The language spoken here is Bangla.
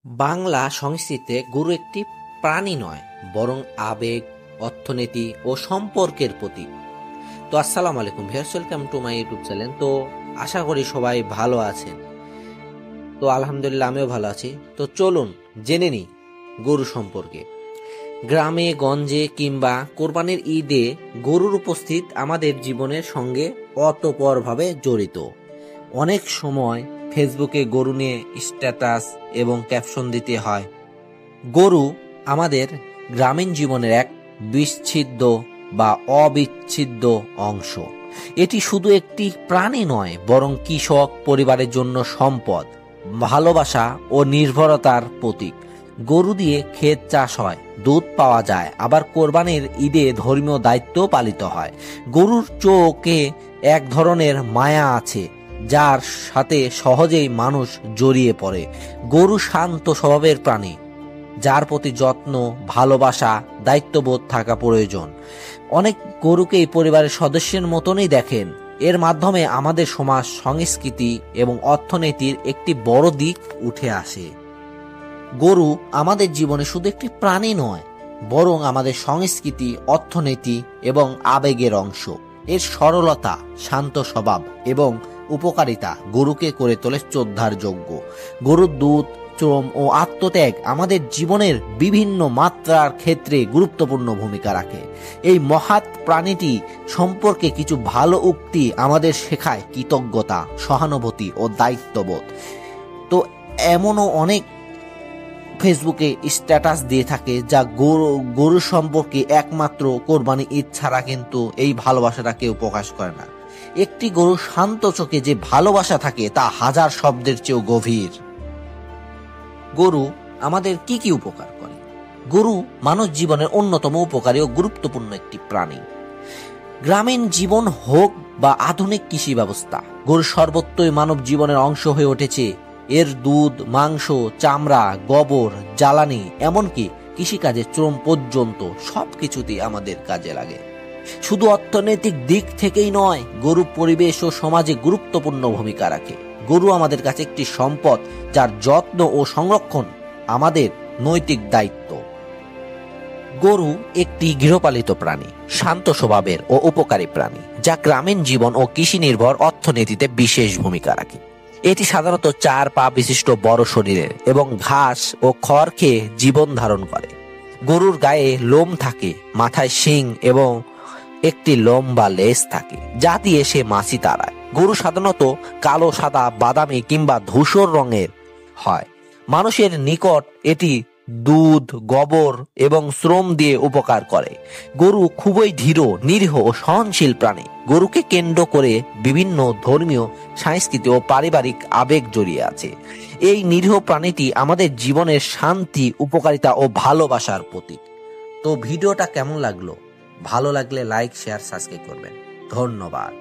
বাংলা সংস্কৃতিতে গরু একটি প্রাণী নয়, বরং আবেগ, অর্থনীতি ও সম্পর্কের প্রতীক। তো আসসালামু আলাইকুম viewers, welcome to my YouTube channel. তো আশা করি সবাই ভালো আছেন। তো আলহামদুলিল্লাহ আমিও ভালো আছি। তো চলুন জেনে নিই গরু সম্পর্কে। গ্রামে গঞ্জে কিংবা কোরবানির ঈদে গরুর উপস্থিত আমাদের জীবনের সঙ্গে অতঃপরভাবে জড়িত। অনেক সময় ফেসবুকে গরু নিয়ে স্ট্যাটাস এবং ক্যাপশন দিতে হয়। গরু আমাদের গ্রামীণ জীবনের এক বিচ্ছিন্ন বা অবিচ্ছেদ্য অংশ। এটি শুধু একটি প্রাণী নয়, বরং কৃষক পরিবারের জন্য সম্পদ, ভালোবাসা ও নির্ভরতার প্রতীক। গরু দিয়ে ক্ষেত চাষ হয়, দুধ পাওয়া যায়, আবার কোরবানির ঈদে ধর্মীয় দায়িত্ব পালিত হয়। গরুর চোখে এক ধরনের মায়া আছে, যার সাথে সহজেই মানুষ জড়িয়ে পড়ে। গরু শান্ত স্বভাবের প্রাণী, যার প্রতি যত্ন, ভালোবাসা, দায়িত্ববোধ থাকা প্রয়োজন। অনেক গরুকেই পরিবারের সদস্যের মতনই দেখেন। এর মাধ্যমে আমাদের সমাজ, সংস্কৃতি এবং অর্থনীতির একটি বড় দিক উঠে আসে। গরু আমাদের জীবনে শুধু একটি প্রাণী নয়, বরং আমাদের সংস্কৃতি, অর্থনীতি এবং আবেগের অংশ। এর সরলতা, শান্ত স্বভাব এবং উপকারিতা গরুকে করে তোলে শ্রদ্ধার যোগ্য। গরুর দুধ, শ্রম ও আত্মত্যাগ আমাদের জীবনের বিভিন্ন মাত্রার ক্ষেত্রে গুরুত্বপূর্ণ ভূমিকা রাখে। এই মহৎ প্রাণীটি সম্পর্কে কিছু ভালো উক্তি আমাদের শেখায় কৃতজ্ঞতা, সহানুভূতি ও দায়িত্ববোধ। তো এমনও অনেক ফেসবুকে স্ট্যাটাস দিয়ে থাকে যা গরু সম্পর্কে একমাত্র কোরবানি ঈদ ছাড়া কিন্তু এই ভালোবাসাটা কেউ প্রকাশ করে না। একটি গরু শান্ত চোখে যে ভালোবাসা থাকে তা হাজার শব্দের চেয়েও গভীর। গরু আমাদের কি কি উপকার করে? গরু মানব জীবনের অন্যতম উপকারী ও গুরুত্বপূর্ণ একটি প্রাণী। গ্রামীণ জীবন হোক বা আধুনিক কৃষি ব্যবস্থা, গরু সর্বত্রই মানব জীবনের অংশ হয়ে উঠেছে। এর দুধ, মাংস, চামড়া, গোবর, জ্বালানি, এমনকি কৃষিকাজে শ্রম পর্যন্ত সবকিছুতেই আমাদের কাজে লাগে। শুধু অর্থনৈতিক দিক থেকেই নয়, গরু পরিবেশ ও সমাজে গুরুত্বপূর্ণ ভূমিকা রাখে। গরু আমাদের কাছে একটি সম্পদ, যার যত্ন ও সংরক্ষণ আমাদের নৈতিক দায়িত্ব। গরু একটি গৃহপালিত প্রাণী, শান্ত স্বভাবের ও উপকারী প্রাণী, যা গ্রামীণ জীবন ও কৃষি নির্ভর অর্থনীতিতে বিশেষ ভূমিকা রাখে। এটি সাধারণত 4 পা বিশিষ্ট বড় শরীরের এবং ঘাস ও খড় খেয়ে জীবন ধারণ করে। গরুর গায়ে লোম থাকে, মাথায় শিং এবং একটি লম্বা লেজ থাকে, যা দিয়ে সে মাছি তাড়ায়। গরু সাধারণত কালো, সাদা, বাদামি কিংবা ধূসর রঙের হয়। মানুষের নিকট এটি দুধ, গোবর এবং শ্রম দিয়ে উপকার করে। গরু খুবই ধীর, নিরীহ ও সহনশীল প্রাণী। গরুকে কেন্দ্র করে বিভিন্ন ধর্মীয়, সাংস্কৃতিক ও পারিবারিক আবেগ জড়িয়ে আছে। এই নিরীহ প্রাণীটি আমাদের জীবনের শান্তি, উপকারিতা ও ভালোবাসার প্রতীক। তো ভিডিওটা কেমন লাগলো? ভালো লাগলে লাইক, শেয়ার, সাবস্ক্রাইব করবেন। ধন্যবাদ।